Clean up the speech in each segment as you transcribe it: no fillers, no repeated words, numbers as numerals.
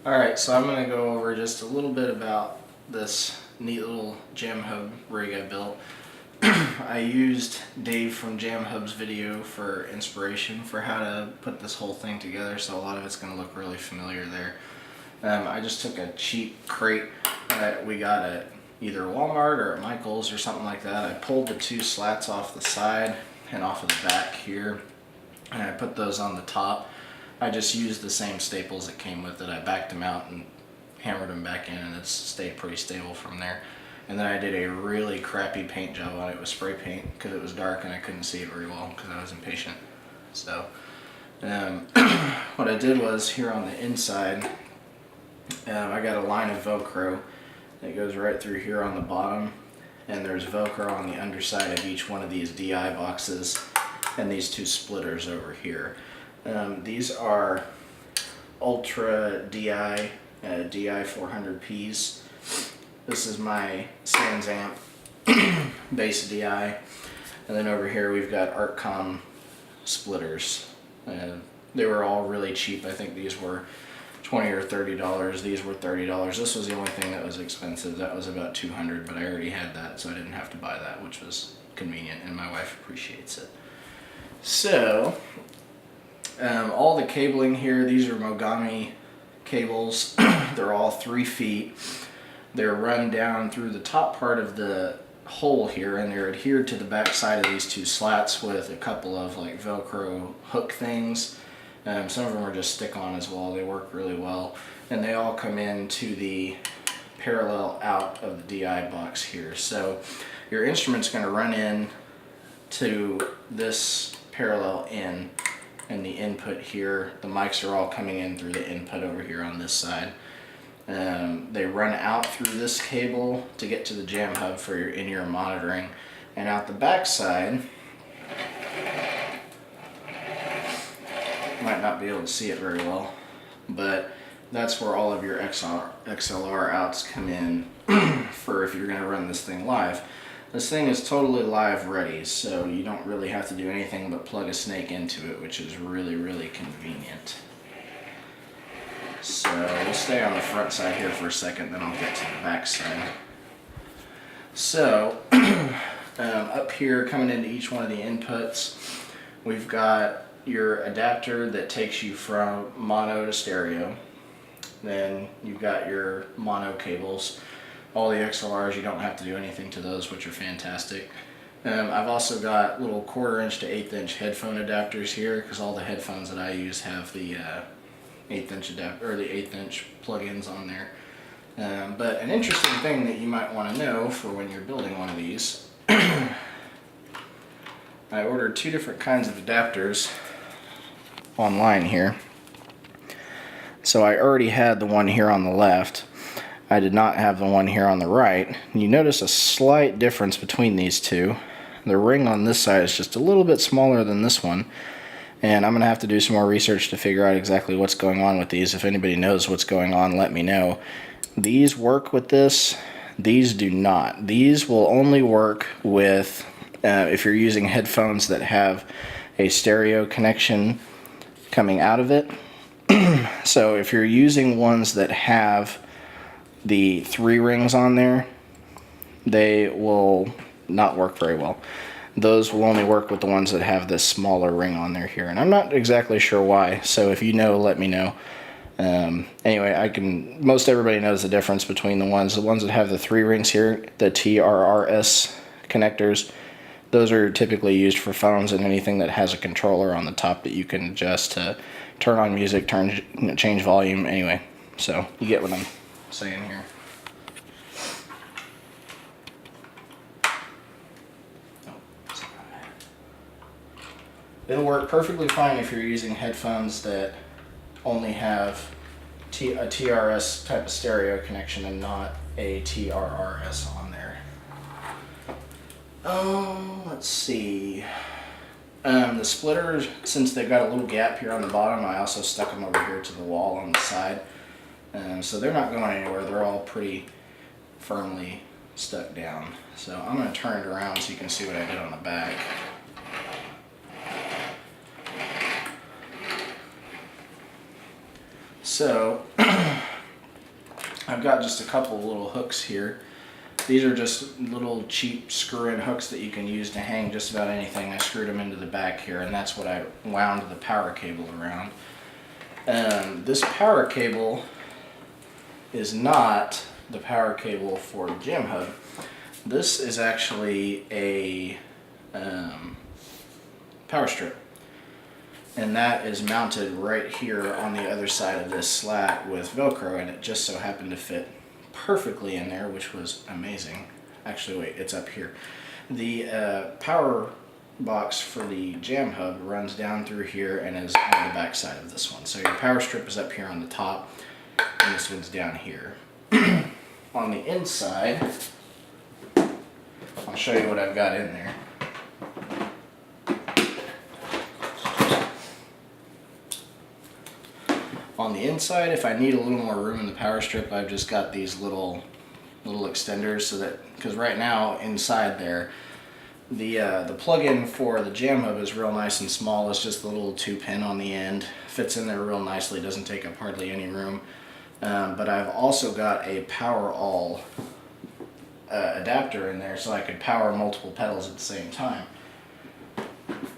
Alright, so I'm going to go over just a little bit about this neat little Jamhub rig I built. I used Dave from Jamhub's video for inspiration for how to put this whole thing together, so a lot of it's going to look really familiar there. I just took a cheap crate that we got at either Walmart or at Michael's or something like that. I pulled the two slats off the side and off of the back here, and I put those on the top. I just used the same staples that came with it. I backed them out and hammered them back in, and it's stayed pretty stable from there. And then I did a really crappy paint job on it with spray paint because it was dark and I couldn't see it very well because I was impatient. So what I did was, here on the inside, I got a line of Velcro that goes right through here on the bottom, and there's Velcro on the underside of each one of these DI boxes and these two splitters over here. These are Ultra DI, DI 400Ps. This is my Sansamp base DI. And then over here we've got ART splitters. They were all really cheap. I think these were $20 or $30. These were $30. This was the only thing that was expensive. That was about $200, but I already had that, so I didn't have to buy that, which was convenient, and my wife appreciates it. So, all the cabling here, these are Mogami cables. They're all 3 feet. They're run down through the top part of the hole here, and they're adhered to the back side of these two slats with a couple of like Velcro hook things. Some of them are just stick-on as well. They work really well, and they all come into the parallel out of the DI box here. So your instrument's going to run in to this parallel in, and the input here, the mics are all coming in through the input over here on this side. They run out through this cable to get to the Jamhub for your in-ear monitoring, and out the back side, might not be able to see it very well, but that's where all of your XLR outs come in for if you're going to run this thing live. This thing is totally live ready, so you don't really have to do anything but plug a snake into it, which is really, really convenient. So we'll stay on the front side here for a second, then I'll get to the back side. So up here, coming into each one of the inputs, we've got your adapter that takes you from mono to stereo. Then you've got your mono cables. All the XLRs, you don't have to do anything to those, which are fantastic. I've also got little 1/4 inch to 1/8 inch headphone adapters here, because all the headphones that I use have the 1/8 inch adapter or the 1/8 inch plugins on there. But an interesting thing that you might want to know for when you're building one of these, I ordered 2 different kinds of adapters online here. So I already had the one here on the left. I did not have the one here on the right. You notice a slight difference between these two. The ring on this side is just a little bit smaller than this one, and I'm gonna have to do some more research to figure out exactly what's going on with these. If anybody knows what's going on, let me know. These work with this, these do not. These will only work with if you're using headphones that have a stereo connection coming out of it. So if you're using ones that have the 3 rings on there, they will not work very well. Those will only work with the ones that have this smaller ring on there here, and I'm not exactly sure why, so if you know, let me know. Anyway, most everybody knows the difference between the ones that have the 3 rings here, the TRRS connectors. Those are typically used for phones and anything that has a controller on the top that you can adjust to turn on music, change volume. Anyway, so you get what I'm saying here. It'll work perfectly fine if you're using headphones that only have a TRS type of stereo connection and not a TRRS on there. Let's see. The splitters, since they've got a little gap here on the bottom, I also stuck them over here to the wall on the side. So they're not going anywhere. They're all pretty firmly stuck down. So I'm going to turn it around so you can see what I did on the back. So I've got just a couple little hooks here. These are just little cheap screw-in hooks that you can use to hang just about anything. I screwed them into the back here, and that's what I wound the power cable around. This power cable is not the power cable for the Jamhub. This is actually a power strip, and that is mounted right here on the other side of this slat with Velcro, and it just so happened to fit perfectly in there, which was amazing. Actually, wait, it's up here. The power box for the Jamhub runs down through here and is on the back side of this one. So your power strip is up here on the top, and this one's down here. On the inside, I'll show you what I've got in there. On the inside, if I need a little more room in the power strip, I've just got these little extenders, so that, because right now inside there, the plug-in for the Jamhub is real nice and small. It's just a little 2-pin on the end, fits in there real nicely, doesn't take up hardly any room. But I've also got a power all adapter in there, so I could power multiple pedals at the same time.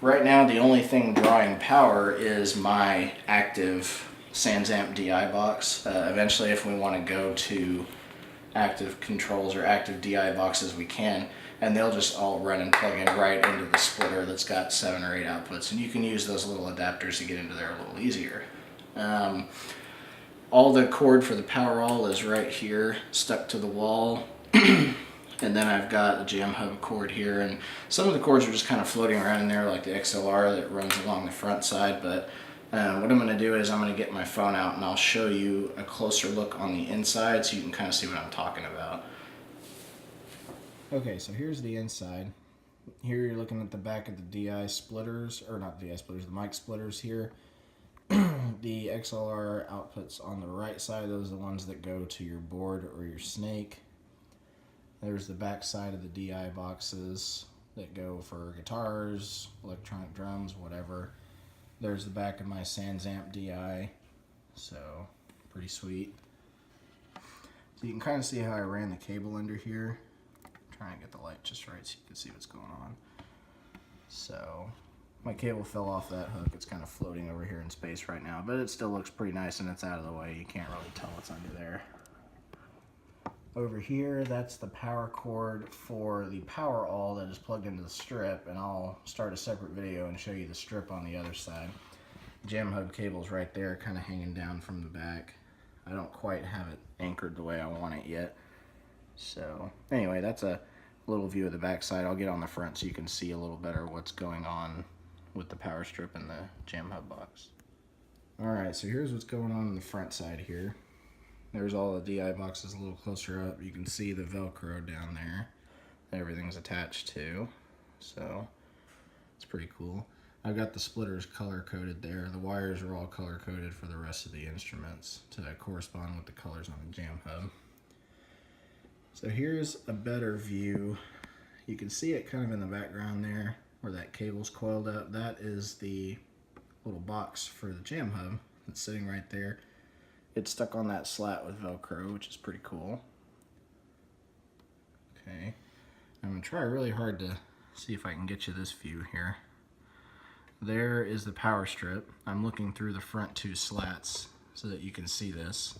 Right now, the only thing drawing power is my active Sansamp DI box. Eventually, if we want to go to active controls or active DI boxes, we can, and they'll just all run and plug in right into the splitter that's got 7 or 8 outputs, and you can use those little adapters to get into there a little easier. All the cord for the power all is right here, stuck to the wall. And then I've got the Jamhub cord here, and some of the cords are just kind of floating around in there, like the XLR that runs along the front side. But what I'm going to do is I'm going to get my phone out and I'll show you a closer look on the inside so you can kind of see what I'm talking about. Okay, so here's the inside. Here you're looking at the back of the DI splitters, or not DI splitters, the mic splitters here. The XLR outputs on the right side, those are the ones that go to your board or your snake. There's the back side of the DI boxes that go for guitars, electronic drums, whatever. There's the back of my Sansamp DI, so pretty sweet. So you can kind of see how I ran the cable under here. I'm trying to get the light just right so you can see what's going on. So my cable fell off that hook. It's kind of floating over here in space right now, but it still looks pretty nice and it's out of the way. You can't really tell what's under there. Over here, that's the power cord for the power all that is plugged into the strip, and I'll start a separate video and show you the strip on the other side. Jamhub cable's right there, kind of hanging down from the back. I don't quite have it anchored the way I want it yet. So anyway, that's a little view of the back side. I'll get on the front so you can see a little better what's going on with the power strip and the Jamhub box. Alright, so here's what's going on the front side here. There's all the DI boxes a little closer up. You can see the Velcro down there that everything's attached to. So it's pretty cool. I've got the splitters color coded there. The wires are all color coded for the rest of the instruments to correspond with the colors on the Jamhub. So here's a better view. You can see it kind of in the background there where that cable's coiled up. That is the little box for the Jamhub that's sitting right there. It's stuck on that slat with Velcro, which is pretty cool. Okay, I'm going to try really hard to see if I can get you this view here. There is the power strip. I'm looking through the front 2 slats so that you can see this.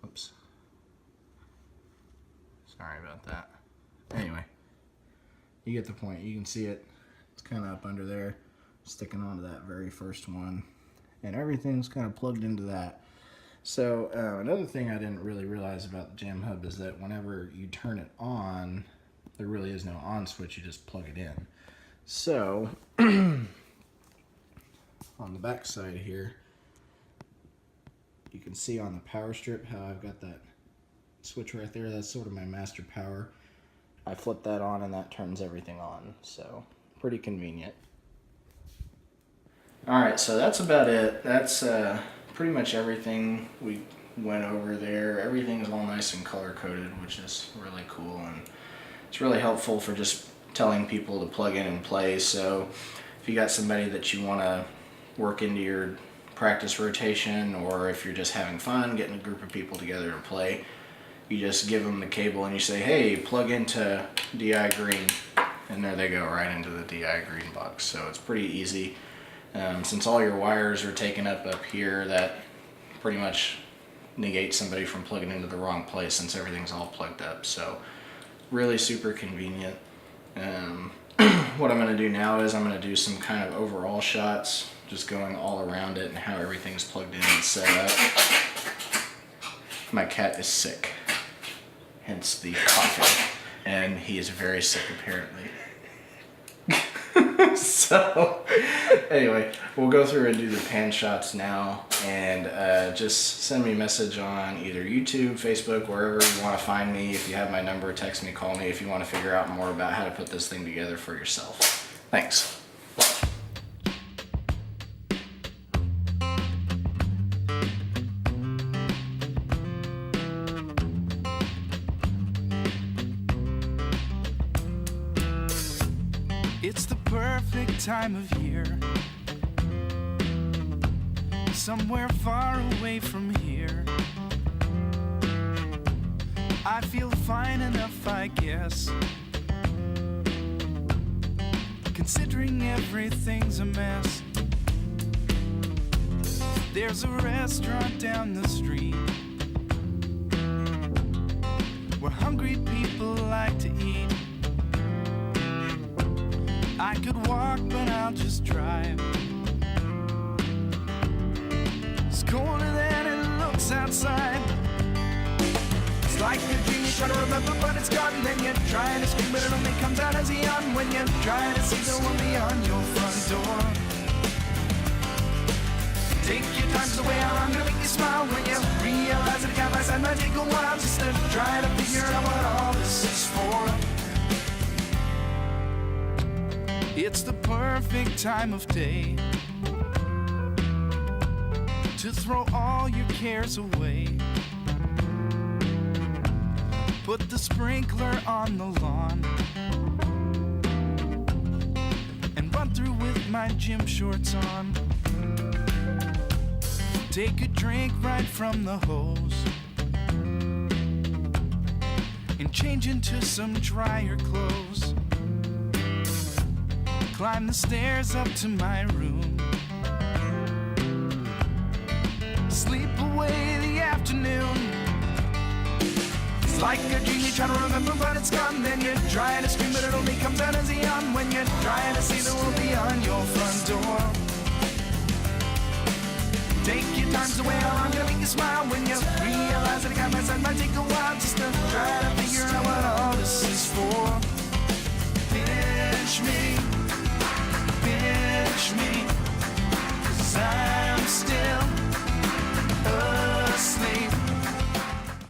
Oops. Sorry about that. Anyway, you get the point. You can see it. It's kind of up under there, sticking onto that very first one. And everything's kind of plugged into that. So another thing I didn't really realize about the Jamhub is that whenever you turn it on, there really is no on switch, you just plug it in. So on the back side here, you can see on the power strip how I've got that switch right there. That's sort of my master power. I flip that on and that turns everything on. So pretty convenient. Alright, so that's about it. That's pretty much everything we went over there. Everything's all nice and color-coded, which is really cool, and it's really helpful for just telling people to plug in and play. So if you got somebody that you want to work into your practice rotation, or if you're just having fun, getting a group of people together to play, you just give them the cable and you say, hey, plug into DI green, and there they go, right into the DI green box. So it's pretty easy. Since all your wires are taken up here, that pretty much negates somebody from plugging into the wrong place, since everything's all plugged up. So really super convenient. What I'm going to do now is I'm going to do some kind of overall shots, just going all around it and how everything's plugged in and set up. My cat is sick, hence the coughing, and he is very sick apparently. So anyway, we'll go through and do the pan shots now, and just send me a message on either YouTube, Facebook, wherever you want to find me. If you have my number, text me, call me if you want to figure out more about how to put this thing together for yourself. Thanks. It's the perfect time of year, somewhere far away from here. I feel fine enough, I guess, considering everything's a mess. There's a restaurant down the street where hungry people like to eat. I could walk, but I'll just drive. It's colder than it looks outside. It's like a dream you try to remember, but it's gone. Then you're trying to scream, but it only comes out as a yawn when you're trying to see the one beyond your front door. Take your time, so way out, I'm gonna make you smile when you realize that a guy by side might take a while just to try to figure out what all this is for. It's the perfect time of day to throw all your cares away. Put the sprinkler on the lawn and run through with my gym shorts on. Take a drink right from the hose and change into some drier clothes. Climb the stairs up to my room, sleep away the afternoon. It's like a dream you try to remember, but it's gone. Then you're trying to scream, but it only comes out as a yawn when you're trying to see the world beyond your front door. Take your time, so way out, I'm gonna make you smile when you realize that a guy by side might take